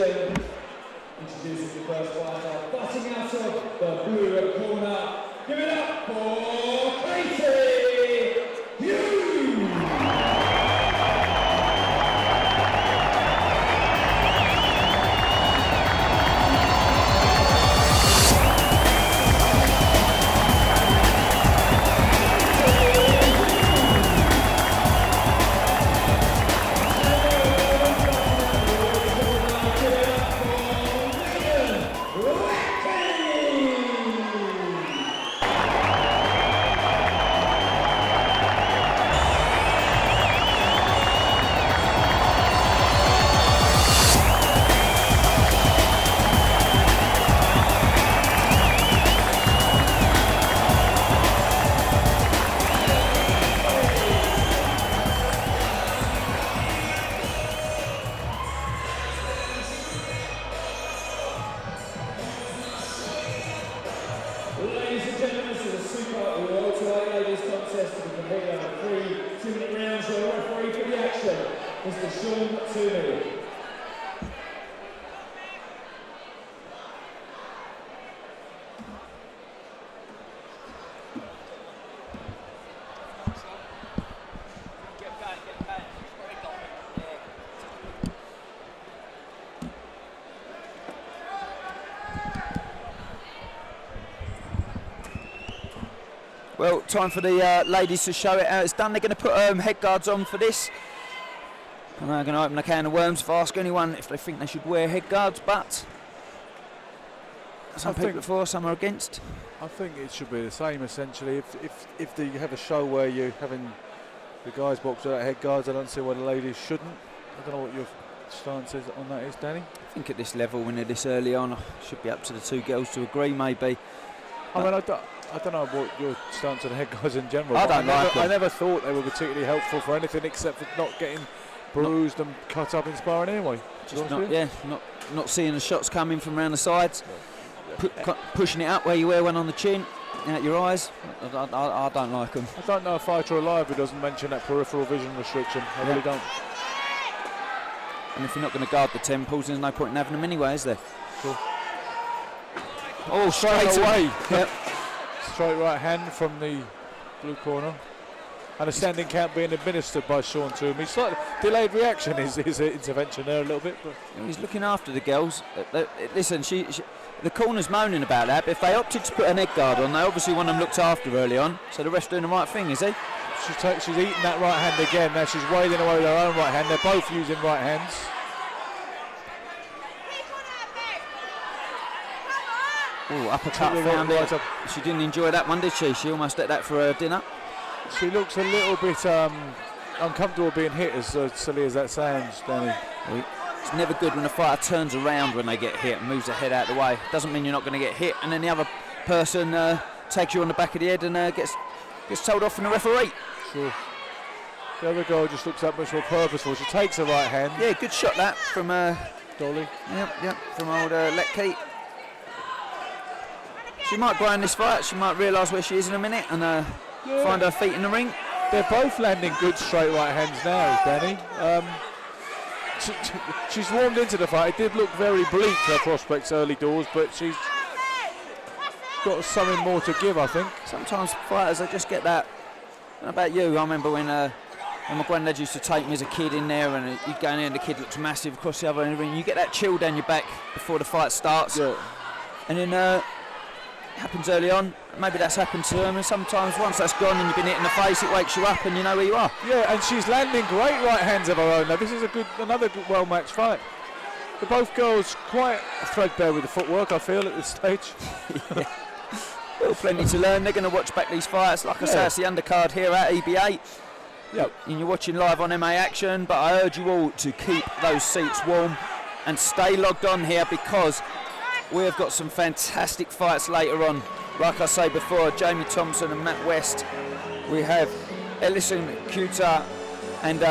exhibition. Introducing the first fighter, butting out of the blue corner. Give it up for Katy! Ladies and gentlemen, this is a super welterweight ladies contest to be competed over 3 2-minute rounds. Your referee for the action is Mr. Sean Toomey. Well, time for the ladies to show it how it's done. They're going to put head guards on for this. And they're going to open a can of worms if I ask anyone if they think they should wear head guards, but some people are for, some are against. I think it should be the same essentially. If you have a show where you're having the guys box without head guards, I don't see why the ladies shouldn't. I don't know what your stance is on that is, Danny. I think at this level, when they're this early on, should be up to the two girls to agree maybe. I mean, I don't know what your stance on head guards in general. I never thought they were particularly helpful for anything except for not getting bruised and cut up in sparring anyway. Just not seeing the shots coming from around the sides, pushing it up where you wear one on the chin, out your eyes. I don't like them. I don't know a fighter alive who doesn't mention that peripheral vision restriction. I really don't. And if you're not going to guard the temples, there's no point in having them anyway, is there? Sure. Oh, straight away. Yep. Straight right hand from the blue corner. And a standing count being administered by Sean Toomey. Slightly delayed reaction is his intervention there a little bit. But he's looking after the girls. Listen, the corner's moaning about that, but if they opted to put an head guard on, they obviously want them looked after early on. So the ref's doing the right thing, is he? She's eating that right hand again. Now she's wailing away with her own right hand. They're both using right hands. Oh, uppercut found it. She didn't enjoy that one, did she? She almost ate that for her dinner. She looks a little bit uncomfortable being hit, as silly as that sounds, Danny. It's never good when a fighter turns around when they get hit and moves their head out of the way. Doesn't mean you're not going to get hit, and then the other person takes you on the back of the head and gets told off from the referee. Sure. The other girl just looks that much more purposeful. She takes her right hand. Yeah, good shot that from Dolly. Yep, from old LETSKY. She might grow in this fight. She might realise where she is in a minute and find her feet in the ring. They're both landing good straight right hands now, Danny. She's warmed into the fight. It did look very bleak, her prospects early doors, but she's got something more to give, I think. Sometimes fighters, they just get that. I don't know about you, I remember when my granddad used to take me as a kid in there, and you'd go in there and the kid looked massive across the other end of the ring. You get that chill down your back before the fight starts. Yeah. And then happens early on. Maybe that's happened to them, and sometimes once that's gone and you've been hit in the face, it wakes you up and you know where you are. Yeah, and she's landing great right hands of her own. Now this is another good, well-matched fight. They're both girls quite threadbare with the footwork, I feel, at this stage. Yeah. Well, plenty to learn. They're going to watch back these fights. Like I say, it's the undercard here at EBA. Yep. And you're watching live on MA Action, but I urge you all to keep those seats warm and stay logged on here, because we have got some fantastic fights later on. Like I say before, Jamie Thompson and Matt West. We have Ellison Cuta and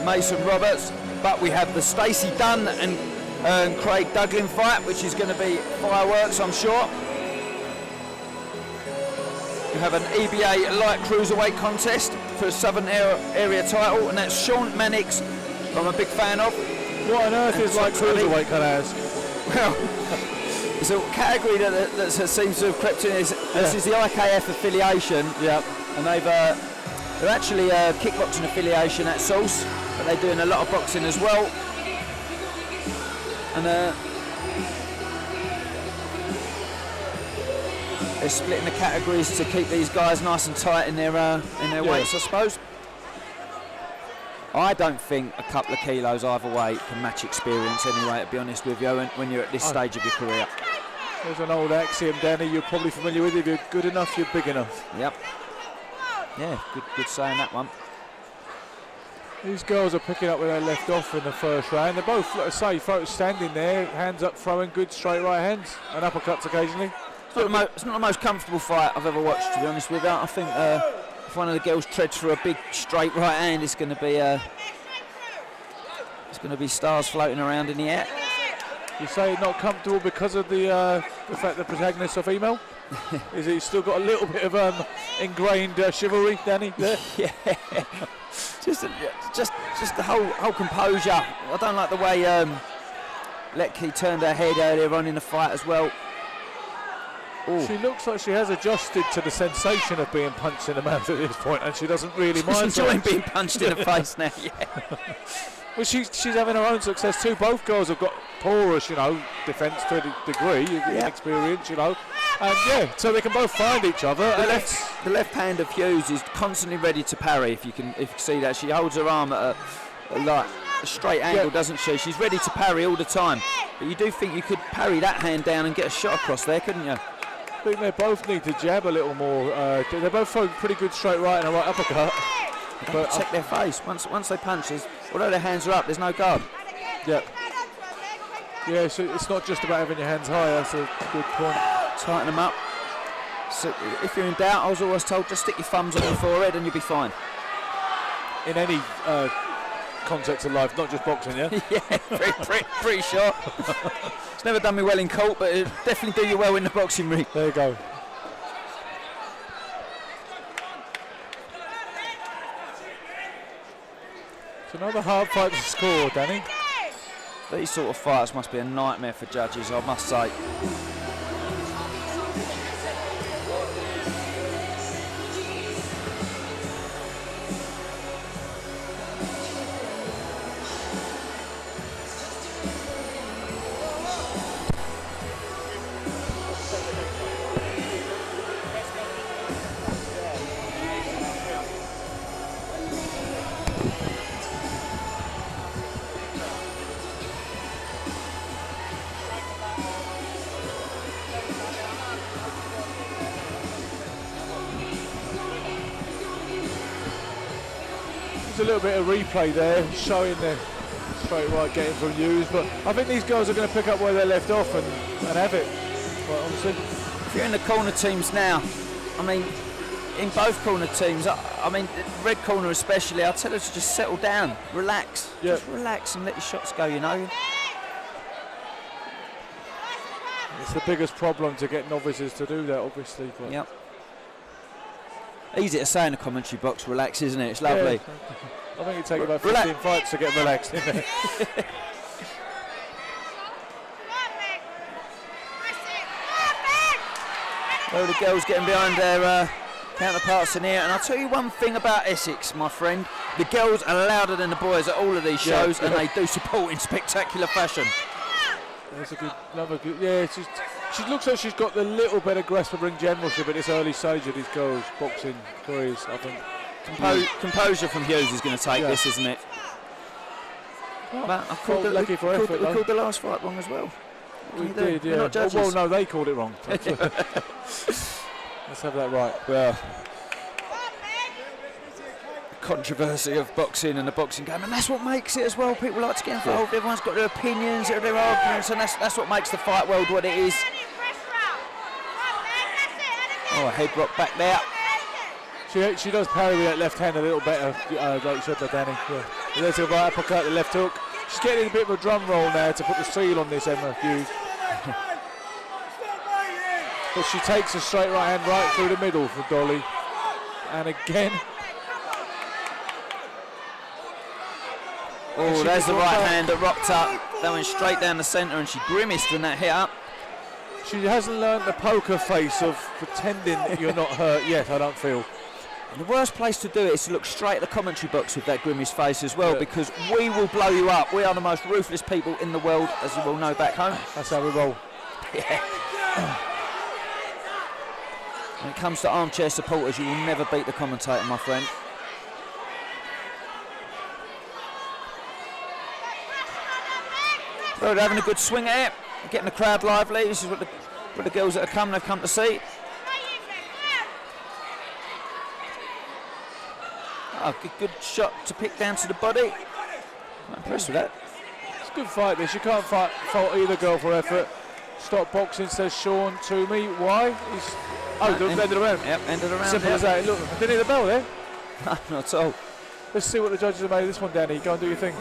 Mason Roberts. But we have the Stacey Dunn and Craig Douglin fight, which is going to be fireworks, I'm sure. We have an EBA light cruiserweight contest for a Southern area title, and that's Sean Mannix, who I'm a big fan of, What on earth is like cruiserweight, can I ask? Well, it's a category that seems to have crept in. This is the IKF affiliation. Yeah. And they're actually a kickboxing affiliation at source, but they're doing a lot of boxing as well. And they're splitting the categories to keep these guys nice and tight in their weights, I suppose. I don't think a couple of kilos either way can match experience anyway, to be honest with you, when you're at this stage of your career. There's an old axiom, Danny, you're probably familiar with. If you're good enough, you're big enough. Yep. Yeah, good saying that one. These girls are picking up where they left off in the first round. They're both, let's say, standing there, hands up, throwing good straight right hands and uppercuts occasionally. It's not the most comfortable fight I've ever watched, to be honest with you. I think if one of the girls treads for a big straight right hand, it's going to be stars floating around in the air. You say not comfortable because of the fact that the protagonist's a female? Is it still got a little bit of ingrained chivalry, Danny? There? Yeah. just the whole composure. I don't like the way LETSKY turned her head earlier on in the fight as well. Ooh. She looks like she has adjusted to the sensation of being punched in the mouth at this point, and she doesn't really mind. She's enjoying being punched in the face now. Yeah. Well, she's having her own success too. Both girls have got porous, defence to a degree, experience, and so they can both find each other. The left hand of Hughes is constantly ready to parry. If you can see that, she holds her arm at a straight angle, doesn't she? She's ready to parry all the time. But you do think you could parry that hand down and get a shot across there, couldn't you? I think they both need to jab a little more. They're both throwing pretty good straight right and a right uppercut. But protect their face. Once they punch, although their hands are up, there's no guard. Yeah. Yeah, so it's not just about having your hands high, that's a good point. Tighten them up. So if you're in doubt, I was always told, just stick your thumbs on your forehead and you'll be fine. In any context of life, not just boxing, yeah? Yeah, pretty sure. It's never done me well in court, but it definitely do you well in the boxing ring. There you go. It's another hard fight to score, Danny. These sort of fights must be a nightmare for judges, I must say. A little bit of replay there, showing the straight right getting from Hughes, but I think these girls are going to pick up where they left off and have it, quite honestly. If you're in the corner teams now, I mean, in both corner teams, I mean, red corner especially, I'll tell her to just settle down, relax, just relax and let your shots go, It's the biggest problem to get novices to do that, obviously. But yep. Easy to say in a commentary box, relax, isn't it? It's lovely. Yeah. I think it takes about 15 fights to get relaxed, isn't it? Well, the girls getting behind their counterparts in here, and I'll tell you one thing about Essex, my friend. The girls are louder than the boys at all of these shows, and they do support in spectacular fashion. That's another good. Yeah, she looks like she's got the little bit of grasp of ring generalship at this early stage of these girls' boxing careers, I think. Composure from Hughes is going to take this, isn't it? But I called lucky for effort. We called the last fight wrong as well. We did, yeah. Not judges. Well, no, they called it wrong. Let's have that right. Well, controversy of boxing and the boxing game, and that's what makes it as well. People like to get involved. Everyone's got their opinions, their arguments, and that's what makes the fight world what it is. Oh, a head rock back there. She does parry with that left hand a little better, like you said by Danny. Yeah. There's a right uppercut, the left hook. She's getting a bit of a drum roll now to put the seal on this, Emma Hughes. But she takes a straight right hand right through the middle for Dolly. And again. Oh, there's the right hand that rocked up. That went straight down the centre, and she grimaced when that hit up. She hasn't learned the poker face of pretending that you're not hurt yet, I don't feel. And the worst place to do it is to look straight at the commentary box with that grimace face as well, because we will blow you up. We are the most ruthless people in the world, as you all know back home. That's how we roll. Yeah. When it comes to armchair supporters, you will never beat the commentator, my friend. Well, they're having a good swing at it, getting the crowd lively. This is what the girls that have come to see. Oh, good shot to pick down to the body. I'm impressed with that. It's a good fight this. You can't fault either girl for effort. Stop boxing, says Sean to me. Why? The end of the round. Yep, end of the round. Simple as that. Look, I didn't hear the bell there. No, not at all. Let's see what the judges have made of this one, Danny. Go and do your thing.